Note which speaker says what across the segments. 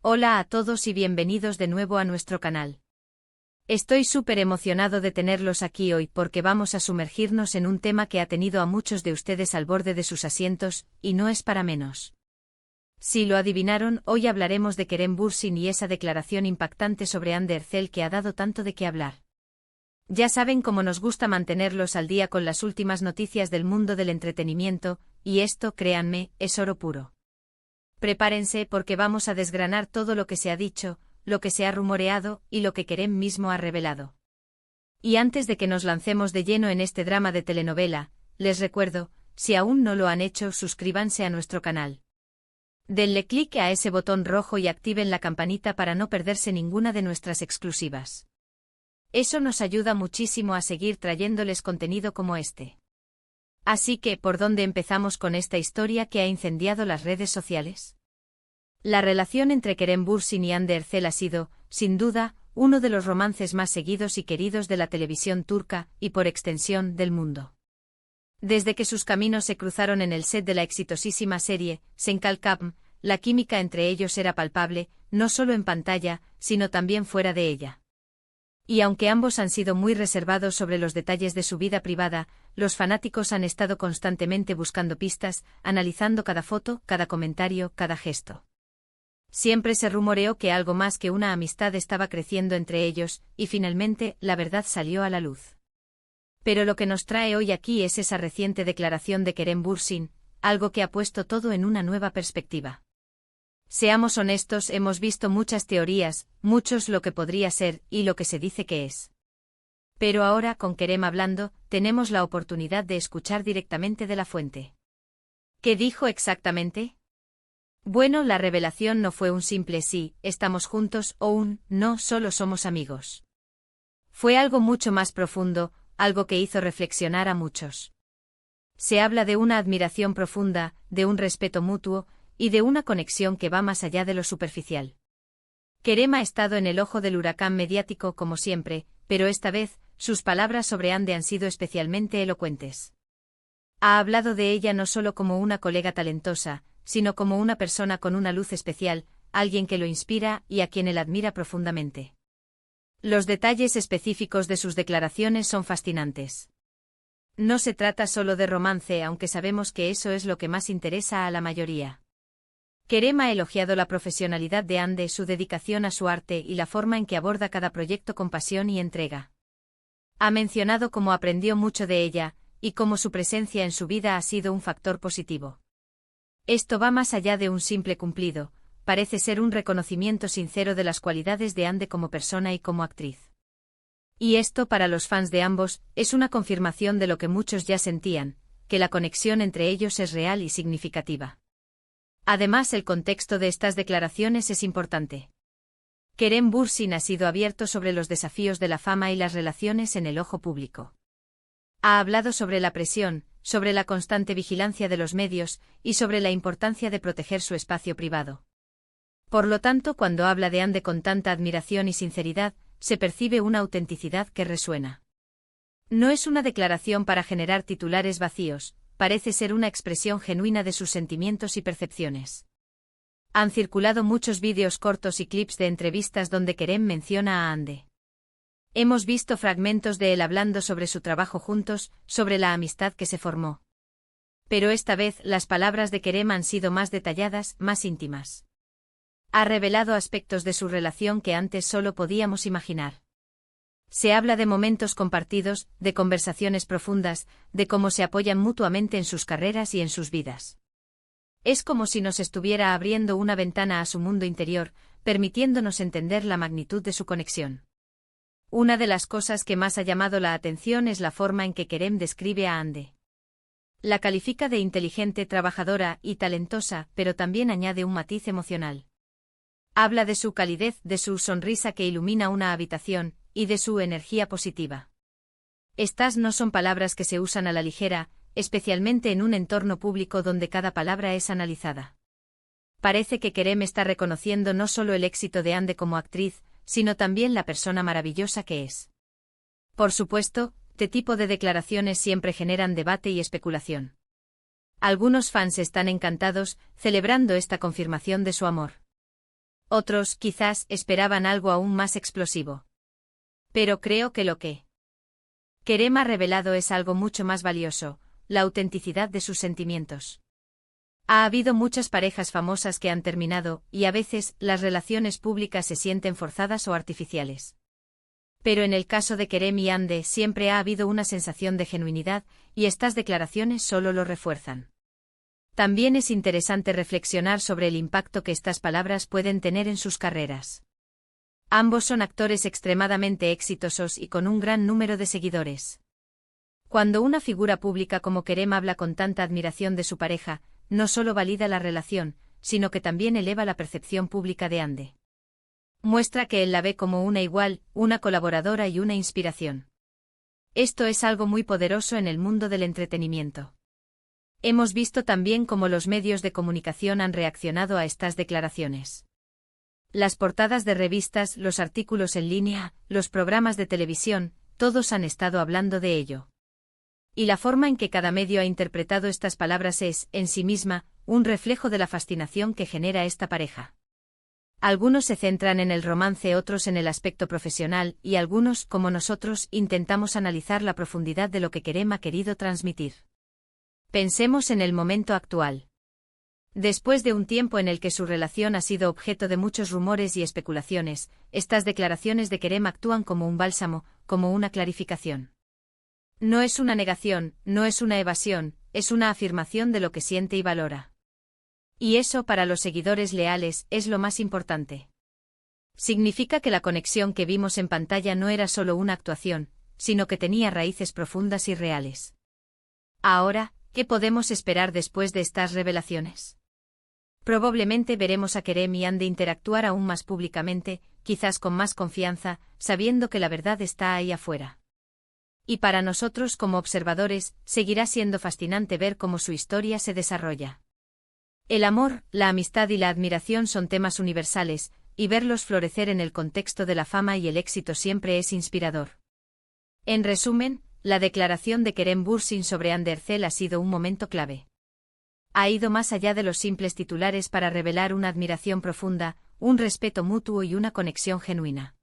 Speaker 1: Hola a todos y bienvenidos de nuevo a nuestro canal. Estoy súper emocionado de tenerlos aquí hoy porque vamos a sumergirnos en un tema que ha tenido a muchos de ustedes al borde de sus asientos, y no es para menos. Si lo adivinaron, hoy hablaremos de Kerem Bürsin y esa declaración impactante sobre Hande Erçel que ha dado tanto de qué hablar. Ya saben cómo nos gusta mantenerlos al día con las últimas noticias del mundo del entretenimiento, y esto, créanme, es oro puro. Prepárense porque vamos a desgranar todo lo que se ha dicho, lo que se ha rumoreado y lo que Kerem mismo ha revelado. Y antes de que nos lancemos de lleno en este drama de telenovela, les recuerdo, si aún no lo han hecho, suscríbanse a nuestro canal. Denle clic a ese botón rojo y activen la campanita para no perderse ninguna de nuestras exclusivas. Eso nos ayuda muchísimo a seguir trayéndoles contenido como este. Así que, ¿por dónde empezamos con esta historia que ha incendiado las redes sociales? La relación entre Kerem Bürsin y Hande Erçel ha sido, sin duda, uno de los romances más seguidos y queridos de la televisión turca, y por extensión, del mundo. Desde que sus caminos se cruzaron en el set de la exitosísima serie, Senkalkam, la química entre ellos era palpable, no solo en pantalla, sino también fuera de ella. Y aunque ambos han sido muy reservados sobre los detalles de su vida privada, los fanáticos han estado constantemente buscando pistas, analizando cada foto, cada comentario, cada gesto. Siempre se rumoreó que algo más que una amistad estaba creciendo entre ellos, y finalmente, la verdad salió a la luz. Pero lo que nos trae hoy aquí es esa reciente declaración de Kerem Bürsin, algo que ha puesto todo en una nueva perspectiva. Seamos honestos, hemos visto muchas teorías, muchos lo que podría ser y lo que se dice que es. Pero ahora, con Kerem hablando, tenemos la oportunidad de escuchar directamente de la fuente. ¿Qué dijo exactamente? Bueno, la revelación no fue un simple sí, estamos juntos, o un no, solo somos amigos. Fue algo mucho más profundo, algo que hizo reflexionar a muchos. Se habla de una admiración profunda, de un respeto mutuo, y de una conexión que va más allá de lo superficial. Kerem ha estado en el ojo del huracán mediático como siempre, pero esta vez, sus palabras sobre Hande han sido especialmente elocuentes. Ha hablado de ella no solo como una colega talentosa, sino como una persona con una luz especial, alguien que lo inspira y a quien él admira profundamente. Los detalles específicos de sus declaraciones son fascinantes. No se trata solo de romance, aunque sabemos que eso es lo que más interesa a la mayoría. Kerem ha elogiado la profesionalidad de Hande, su dedicación a su arte y la forma en que aborda cada proyecto con pasión y entrega. Ha mencionado cómo aprendió mucho de ella, y cómo su presencia en su vida ha sido un factor positivo. Esto va más allá de un simple cumplido, parece ser un reconocimiento sincero de las cualidades de Hande como persona y como actriz. Y esto, para los fans de ambos, es una confirmación de lo que muchos ya sentían, que la conexión entre ellos es real y significativa. Además, el contexto de estas declaraciones es importante. Kerem Bürsin ha sido abierto sobre los desafíos de la fama y las relaciones en el ojo público. Ha hablado sobre la presión, sobre la constante vigilancia de los medios, y sobre la importancia de proteger su espacio privado. Por lo tanto, cuando habla de Hande con tanta admiración y sinceridad, se percibe una autenticidad que resuena. No es una declaración para generar titulares vacíos, parece ser una expresión genuina de sus sentimientos y percepciones. Han circulado muchos vídeos cortos y clips de entrevistas donde Kerem menciona a Hande. Hemos visto fragmentos de él hablando sobre su trabajo juntos, sobre la amistad que se formó. Pero esta vez las palabras de Kerem han sido más detalladas, más íntimas. Ha revelado aspectos de su relación que antes solo podíamos imaginar. Se habla de momentos compartidos, de conversaciones profundas, de cómo se apoyan mutuamente en sus carreras y en sus vidas. Es como si nos estuviera abriendo una ventana a su mundo interior, permitiéndonos entender la magnitud de su conexión. Una de las cosas que más ha llamado la atención es la forma en que Kerem describe a Hande. La califica de inteligente, trabajadora y talentosa, pero también añade un matiz emocional. Habla de su calidez, de su sonrisa que ilumina una habitación, y de su energía positiva. Estas no son palabras que se usan a la ligera, especialmente en un entorno público donde cada palabra es analizada. Parece que Kerem está reconociendo no solo el éxito de Hande como actriz, sino también la persona maravillosa que es. Por supuesto, este tipo de declaraciones siempre generan debate y especulación. Algunos fans están encantados, celebrando esta confirmación de su amor. Otros, quizás, esperaban algo aún más explosivo. Pero creo que lo que Kerem ha revelado es algo mucho más valioso, la autenticidad de sus sentimientos. Ha habido muchas parejas famosas que han terminado, y a veces, las relaciones públicas se sienten forzadas o artificiales. Pero en el caso de Kerem y Hande siempre ha habido una sensación de genuinidad, y estas declaraciones solo lo refuerzan. También es interesante reflexionar sobre el impacto que estas palabras pueden tener en sus carreras. Ambos son actores extremadamente exitosos y con un gran número de seguidores. Cuando una figura pública como Kerem habla con tanta admiración de su pareja, no solo valida la relación, sino que también eleva la percepción pública de Hande. Muestra que él la ve como una igual, una colaboradora y una inspiración. Esto es algo muy poderoso en el mundo del entretenimiento. Hemos visto también cómo los medios de comunicación han reaccionado a estas declaraciones. Las portadas de revistas, los artículos en línea, los programas de televisión, todos han estado hablando de ello. Y la forma en que cada medio ha interpretado estas palabras es, en sí misma, un reflejo de la fascinación que genera esta pareja. Algunos se centran en el romance, otros en el aspecto profesional, y algunos, como nosotros, intentamos analizar la profundidad de lo que Kerem ha querido transmitir. Pensemos en el momento actual. Después de un tiempo en el que su relación ha sido objeto de muchos rumores y especulaciones, estas declaraciones de Kerem actúan como un bálsamo, como una clarificación. No es una negación, no es una evasión, es una afirmación de lo que siente y valora. Y eso para los seguidores leales es lo más importante. Significa que la conexión que vimos en pantalla no era solo una actuación, sino que tenía raíces profundas y reales. Ahora, ¿qué podemos esperar después de estas revelaciones? Probablemente veremos a Kerem y Hande interactuar aún más públicamente, quizás con más confianza, sabiendo que la verdad está ahí afuera. Y para nosotros como observadores, seguirá siendo fascinante ver cómo su historia se desarrolla. El amor, la amistad y la admiración son temas universales, y verlos florecer en el contexto de la fama y el éxito siempre es inspirador. En resumen, la declaración de Kerem Bürsin sobre Hande Erçel ha sido un momento clave. Ha ido más allá de los simples titulares para revelar una admiración profunda, un respeto mutuo y una conexión genuina.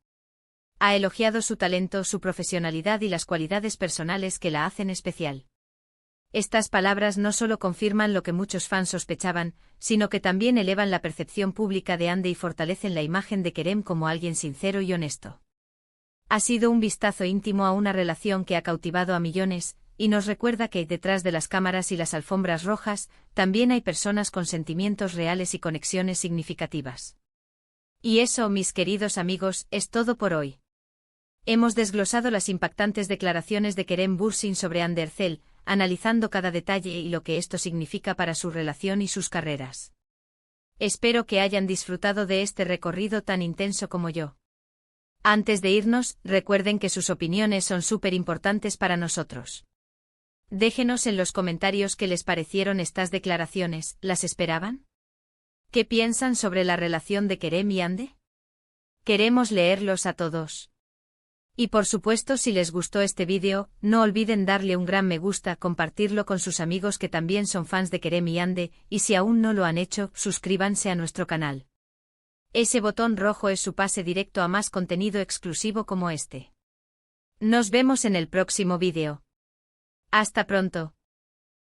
Speaker 1: Ha elogiado su talento, su profesionalidad y las cualidades personales que la hacen especial. Estas palabras no solo confirman lo que muchos fans sospechaban, sino que también elevan la percepción pública de Hande y fortalecen la imagen de Kerem como alguien sincero y honesto. Ha sido un vistazo íntimo a una relación que ha cautivado a millones, y nos recuerda que detrás de las cámaras y las alfombras rojas, también hay personas con sentimientos reales y conexiones significativas. Y eso, mis queridos amigos, es todo por hoy. Hemos desglosado las impactantes declaraciones de Kerem Bürsin sobre Hande Erçel, analizando cada detalle y lo que esto significa para su relación y sus carreras. Espero que hayan disfrutado de este recorrido tan intenso como yo. Antes de irnos, recuerden que sus opiniones son súper importantes para nosotros. Déjenos en los comentarios qué les parecieron estas declaraciones, ¿las esperaban? ¿Qué piensan sobre la relación de Kerem y Hande? Queremos leerlos a todos. Y por supuesto, si les gustó este vídeo, no olviden darle un gran me gusta, compartirlo con sus amigos que también son fans de Kerem y Hande, y si aún no lo han hecho, suscríbanse a nuestro canal. Ese botón rojo es su pase directo a más contenido exclusivo como este. Nos vemos en el próximo vídeo. Hasta pronto.